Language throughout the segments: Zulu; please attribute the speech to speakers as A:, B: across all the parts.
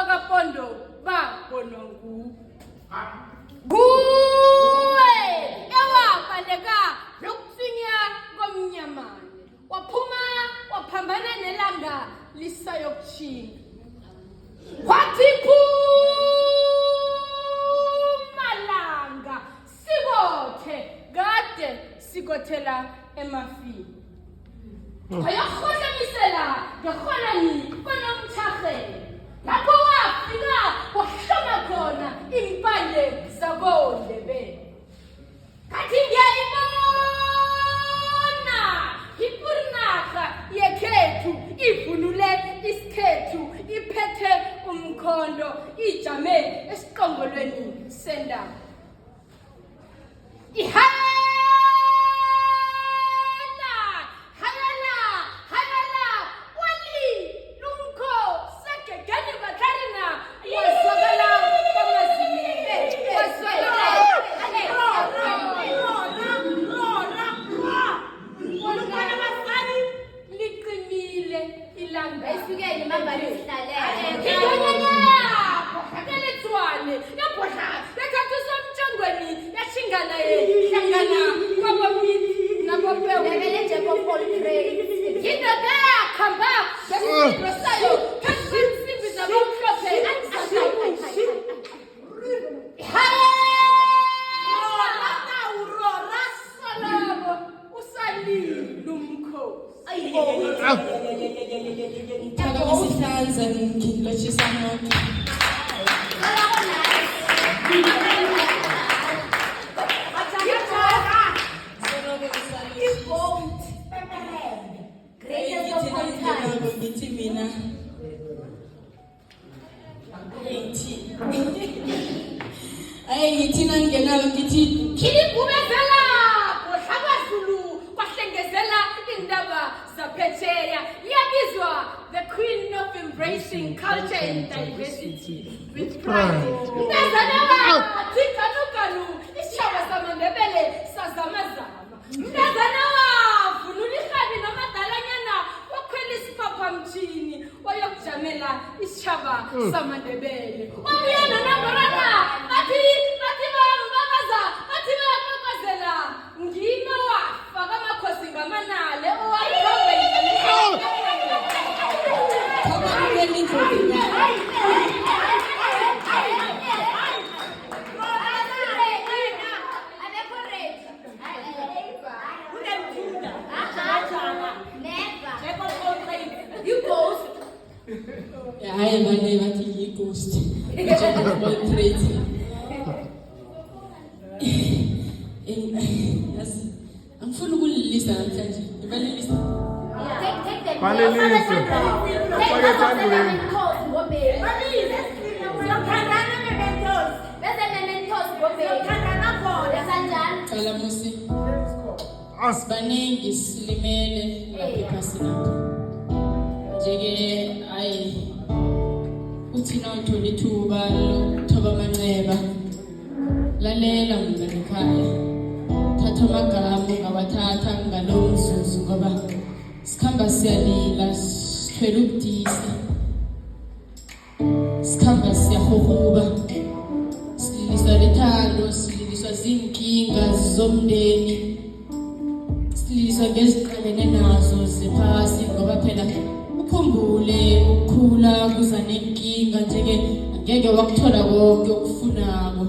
A: bakapondo babonongu kuwe ewabaleka lokusinya komnyamane waphambana nelanga lisayokuchinga kwathi malanga sikothe kade sikothela emafini ayakhonamisela ngekhonani konomthahela lapho wafika wahloma khona impande zabondebele kathi ngiyayibona ipurnaka yekhethu ivunule isikhethu iphethe umkhondo ijame esiqongolweni sendaba
B: Baningi silimele lapha sinapha njeke uthi nawuthola ithuba lokuthoba amanxeba lalela mngane ekhaya thatha amagama ungawathatha ngalowo mzuzu ngoba sikhamba siyalila sithwele ubudisi sikhamba siyahuhuba sililiswa lethando sililiswa zinkinga zomndeni siliswa ngeziqalene nazo zephasi ngoba phela ukhumbule ukukhula kuza nenkinga njeke angeke wakuthola konke okufunako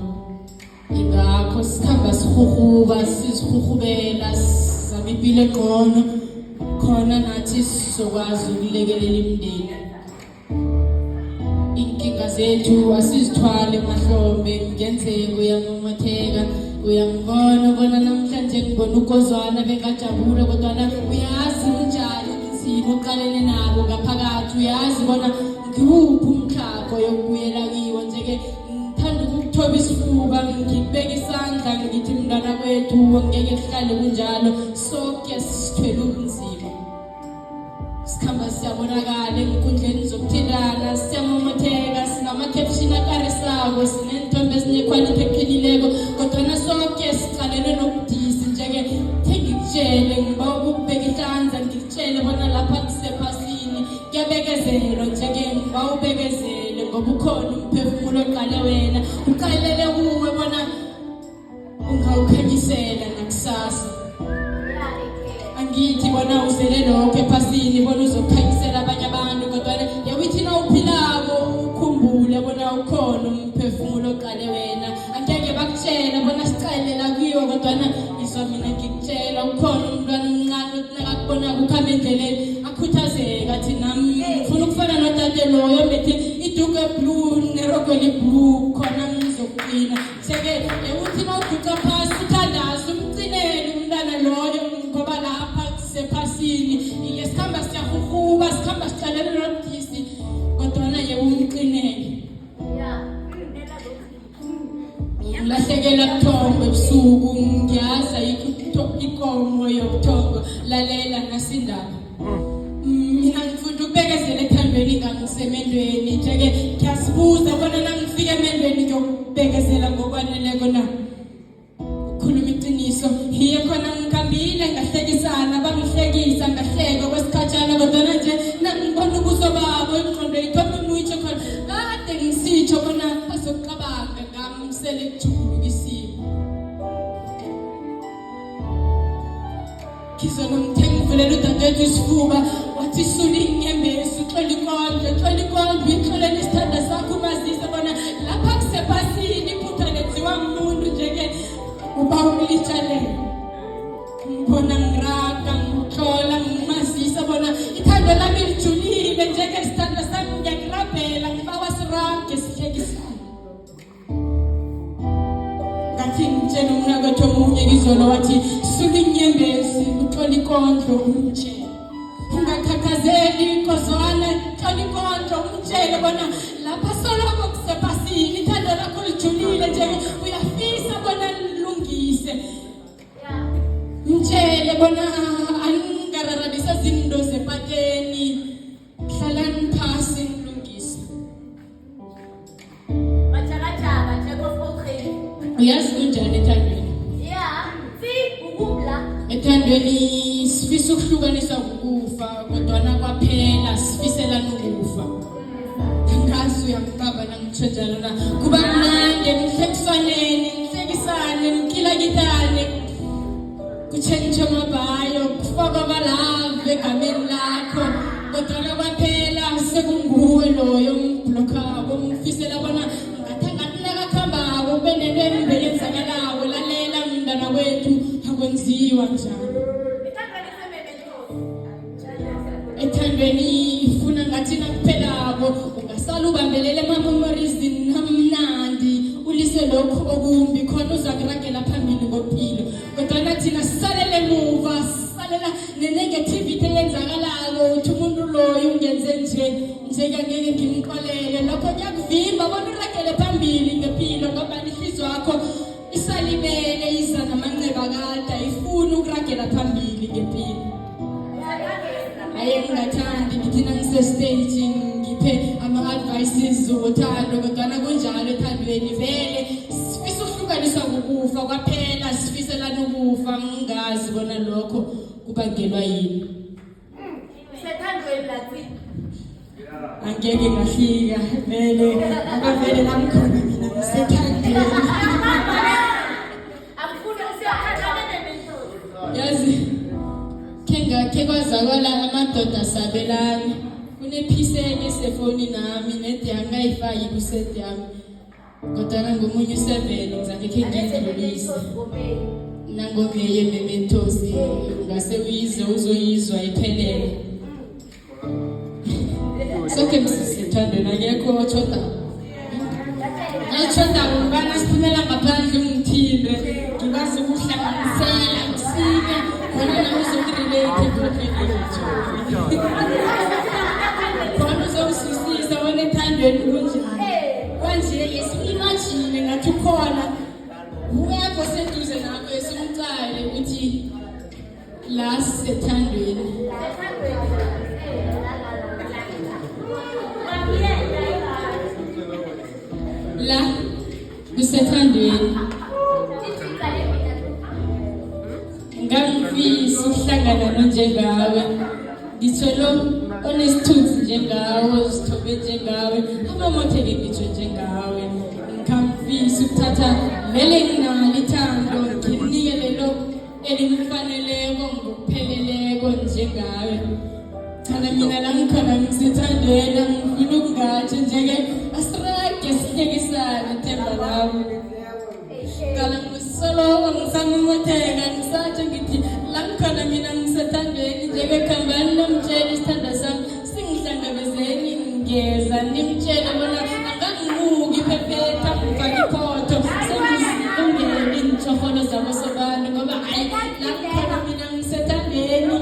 B: ingakho sikhamba sihuhuba sizihuhubela sizama impilo engcono khona nathi sizokwazi ukulekelela imindeni inkinga zethu asizithwale emahlombe kungenzeka uyamomotheka uyangibona bona namhlanje ngibona ukozwana bengajabula kodwa uyazi unjani ubunzima oqalene nabo ngaphakathi uyazi bona ngiwuphi umthako yokubuyela kiwo njeke ngithanda ukuthoba isifuba ngibeka isandla ngithi mntwana kwethu ngeke kuhlale kunjalo sonke sithwele ubunzima sikhamba siyabonakala enkundleni zokuthintana siyamomotheka sinama-caption akarisako sinenthombe ezinequality eqinileko kodwana sonke sicalene nobudisi njeke ngikutshele ngiba ukubheka ihlanza ngikutshele bona lapha kusephasini kuyabekezelwa njeke ngiba ubekezele ngoba ukhona umphefumulo oqale wena uqalele kuwe bona ungawukhanyisela nakusasa. Angithi bona uzele lokho ephasini bona uzokhanyisela abanye abantu kodwa yawithi na uphilako ukhumbule bona ukhona umphefumulo oqale wena. Angeke bakutshela bona sicalela kuyo kodwa izwa mina ngikutshela ukhona umntwana omncane uthi nakakubona ukhambe endleleni akhuthazeka athi nami ngifuna ukufana nodade loyo bethe iduku eblue nerogo eliblue khona ngizokuqina. Seke uthi na uguqa phasi uthandaze umcinele umntwana loyo ngoba lapha kusephasini sikhamba siyahuhuka sikhamba sicalela nodisi kodwa ye umqinele. Lahlekela kuthombo ebusuku ngiyaza ikomo yokuthombo lalela nasindaba. Mina ngifunda ukubekezela ethandweni ngangisemendweni nje-ke ngiyasibuza bona nangifika emendweni ngiyokubekezela ngokwaneleko na. Ukhuluma iqiniso hiye khona ngikhambile ngahlekisana bangihlekisa ngahleka kwesikhatshana kodwa nje nangibona ubuso babo ingqondo ithoma imuyitsho khona kade ngisitsho bona bazokucabanga ngamsele ejulu isimo. Ngizona ngithengivulela udadewethu isifuba wathi sula inyembezi uxola ikondlo ixolele isithanda sakho umazise bona lapha kusephasini iphutha lenziwa ngumuntu nje-ke uba umlitshalele. Ngibona ngiraga ngixola ngimazisa bona ithando lami lijulile njeke isithanda sami ngiyakurabhela ngibawa sirange sihlekisane. Ngathi ngitshela umnakwethu omunye ngizolo wathi sula inyembezi uxola ikondlo umtshele ungakhathazeli ikozwana xola ikondlo umtshele bona lapha soloko kusephasini ithando lakho lijulile njeke uyafisa bona lilungise. Mtshele bona angingararabisa zinto zepateni hlalani phasi ngilungise. Uyazi kunjani ethandweni? Ethandweni sifisa ukuhlukanisa ukufa kodwana kwaphela sifisela nokufa. Ngazi uyangicaba nangitsho njalo na kuba mnandi emhlekiswaneni nihlekisane nikhilakithane kutshentshe amabhayo kufaka abalave egameni lakho kodwa kwaphela sekunguwe loyo mblokako umfisela bona ngathi nakakhambako ube nento embi eyenzakalayo. Lalela mntwana wethu akwenziwa njalo. Ethandweni ifuna ngathi nakuphelako ungasala ubambelele ama-memories namnandi ulise lokhu okumbi khona uzakuragela phambili ngompilo kodwa thina sisalele emuva sisalela ne-negativity eyenzakalayo uthi umuntu loyo ungenze njeke angeke ngimxolele lokho kuyakuvimba bona uragele phambili ngempilo ngoba inhliziyo yakho isalibele iza namanceba kade ayifuni ukuragela phambili ngempilo. Aye ngingathandi ngithina ngisestage ngiphe ama-advices zothando kodwana kunjalo ethandweni vele sifisa ukuhlukaniswa kukufa kwaphela sifiselana ukufa ngingazi bona lokho kubangelwa yini. Angeke ngahlika vele abavele namkhona mina ngisethandweni. Yazi khe kwazakala amadoda asabelana kunephisi enye esefoni nami nede angayifaki kuseti yami kodwa ngomunye u7 ngizake khe ngiyidlulise nangongeye mementosi ngase uyizwe uzoyizwa iphelele. Sonke msithandweni akekho otshoda natshoda ngibana siphumela ngaphandle ungithile ngibazi ukuhlanganisela kusike khona uzongirelate khona uzongizwisisa wena ethandweni kunjani kwanje yesimimagine ngathi ukhona uyapho seduze nakho esimcale uthi la sethandweni. La kusethandweni ngangifisa ukuhlangana nonjengawe ngitholo onesithunzi njengawe, uzithobe njengawe, amamotheke ngitsho njengawe. Ngikamfisa ukuthatha leli nginalo ithando, nginike lelo elimfaneleko ngokupheleleko njengawe. Thana mina la ngikhona ngisithandela, ngifuna ukungatsho nje-ke asirage sihlekisane themba lami. Kala ngisoloko ngisamomotheka ngisatsho ngithi la ngikhona mina ngisathandweni nje-ke khambani nomtshela isithanda sami singihlangabezeni ngeza nimtshele bona angangimuki iphephetha ngifake iphotho sengizilungele iy'ntshofolo zabo sobani ngoba hayi la ngikhona mina ngisathandweni.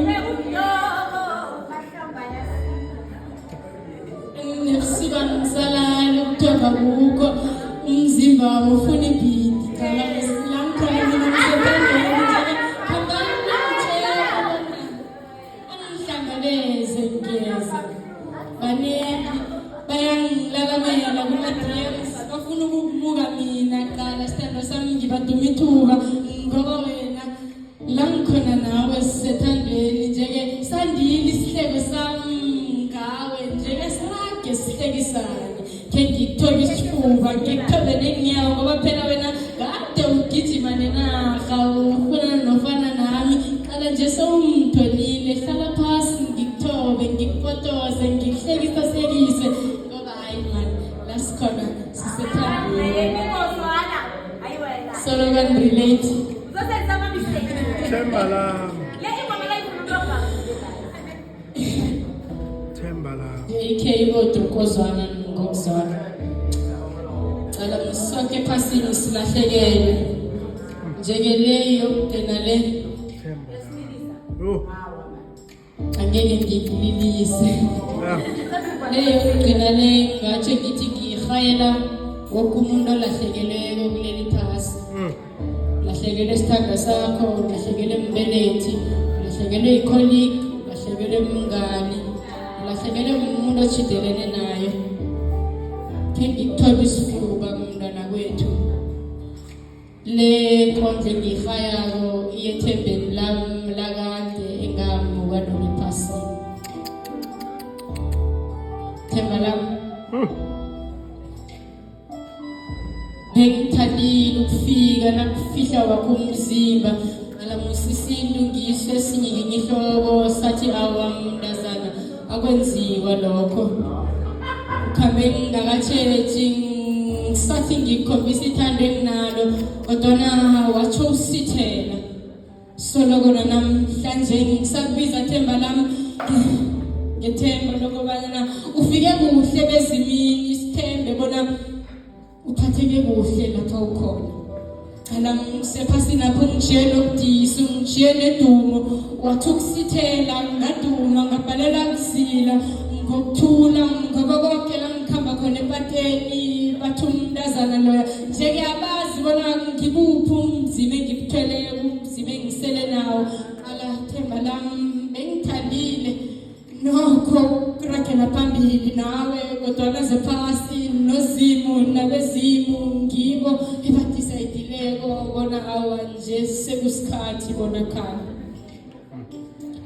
B: Nebusika ngisalala ukuthoba kukho umzimba ufuna ibhidi kala ngilamkhona mina ngisathandweni nje khambani nomtshela angihlangabeze ngeza. Banengi bayangilalamela kuma-DMs bafuna ukubuka mina qala sithando sami ngibaduma ithuba ngoba wena la ngikhona nawe sisethandweni nje-ke sandile isihleko sami ngawe nje-ke sirage sihlekisane khe ngikuthobe isifuba ngikuthobe nenyawo ngoba phela wena kade ugijima nenarha ufuna nofana nami qala nje sewungithonile hlala phasi ngikuthobe ngikufotoze ngikuhlekise ngoba hayi mani la sikhona sisethandweni solo relate
C: Themba lami. Themba lami.
B: AK bodokozwana ngokuzwana cala sonke ephasini silahlekelwe njeke le yokugcina le
C: Themba lami. Oh.
B: angeke ngililise
C: Yeah.
B: le yokugcina le ngatsho ngithi ngiyirhayela woke umuntu olahlekelweko kuleli phasi. Lahlekelwe isithanda sakho, lahlekelwe mbelethi, lahlekelwe icolleague, lahlekelwe umngani, lahlekelwe umuntu ochidelene naye. Khe ngikuthobe isifuba mntwana kwethu. Le kondle ngiyirhayako iyethembeni lami lakade engamuka noma ephasini. Themba lami. Bengithandile ukufika nakufihla wakho umzimba alamusisintu ngiso esinye ngihlobo sathi awamntazana akwenziwa lokho ukhambe ngingakatshethi ngisathi ngikhombisa ithando enginalo kodwana watsho usithela soloko namhlanje ngisakubiza Themba lami ngethemba lokubana ufike kuhle bezimini isithembe bona uphatheke kuhle lapha ukhona. Qala ngisephasini lapho ngishiyele ubudisi, ngishiyele edumo, wathi ukusithela ngaduma ngabhalela kuzila ngokuthula ngoba konke la ngikhamba khona empateni bathi umntazana loya nje-ke abazi bona ngibuphi umzimba engibutheleko umzimba engisele nawo. Qala Themba lami bengithandile nokho kuragela phambili nawe kodwana zephasi nozimu nabezimu ngibo ebadisayidileko bona awa nje sekusikhathi bona khamba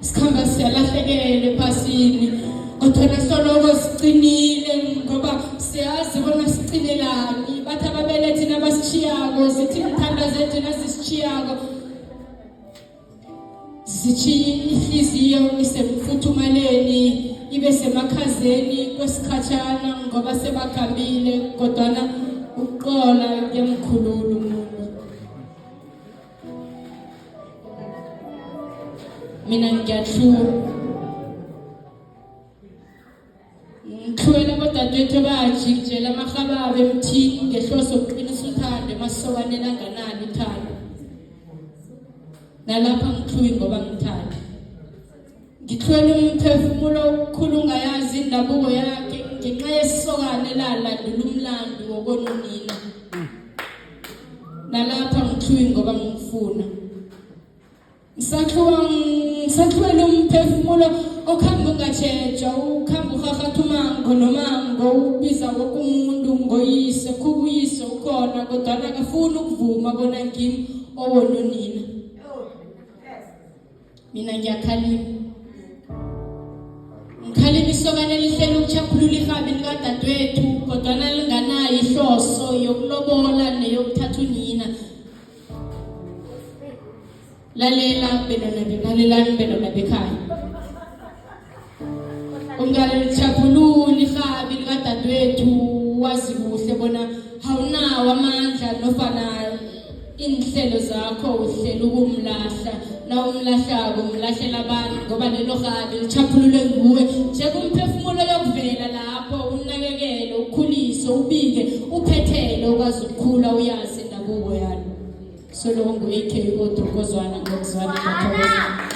B: sikhamba siyalahlekelwa ephasini kodwana soloko siqinile ngoba siyazi bona siqinelani. Bathi ababelethi nabasishiyako zithi imthanda zethu nazisishiyako zichiye ihliziyo isemfuthumaleni ibe semakhazeni kwesikhatshana ngoba sebakhambile kodwana uqola kuyamkhulula umuntu. Mina ngiyahluwela abodadewethu bayajikijela amarhababe emthini ngehloso yokuqinisa uthando emasokaneni anganalo uthando. Nalapha ngihluwi ngoba ngithanda ngithwele umphefumulo okukhulu ungayazi indabuko yakhe ngenxa yesisokane lalandula umlando wokonunina. Nalapha ngihluwi ngoba ngifuna ngisahluwela umphefumulo okhamba ungatshetshwa ukhamba uhahatha umango nomango ubiza woke umuntu ngoyise kubuyise ukhona kodwana akafuni ukuvuma bona ngimi owonunina. Mina ngiyakhalima isokane lihlelo ukuchaphulula ihabi likadadewethu kodwa linganayo ihloso yokulobola neyokuthatha unina. Lalelani bentwana bekhaya. Ungale lichaphulula ihabi likadadewethu wazi kuhle bona awunawo amandla nofana inhlelo zakho uhlela ukumlahla na umlahlako umlahlela abantu ngoba lelo habi lichaphulule nguwe njekumphefumulo yokuvela lapho unakekele ukhulise ubike uphethele ukwazi ukukhula uyazi indabuko yalo. Solongo AK Odrukozwana ngokuzwana ngakho.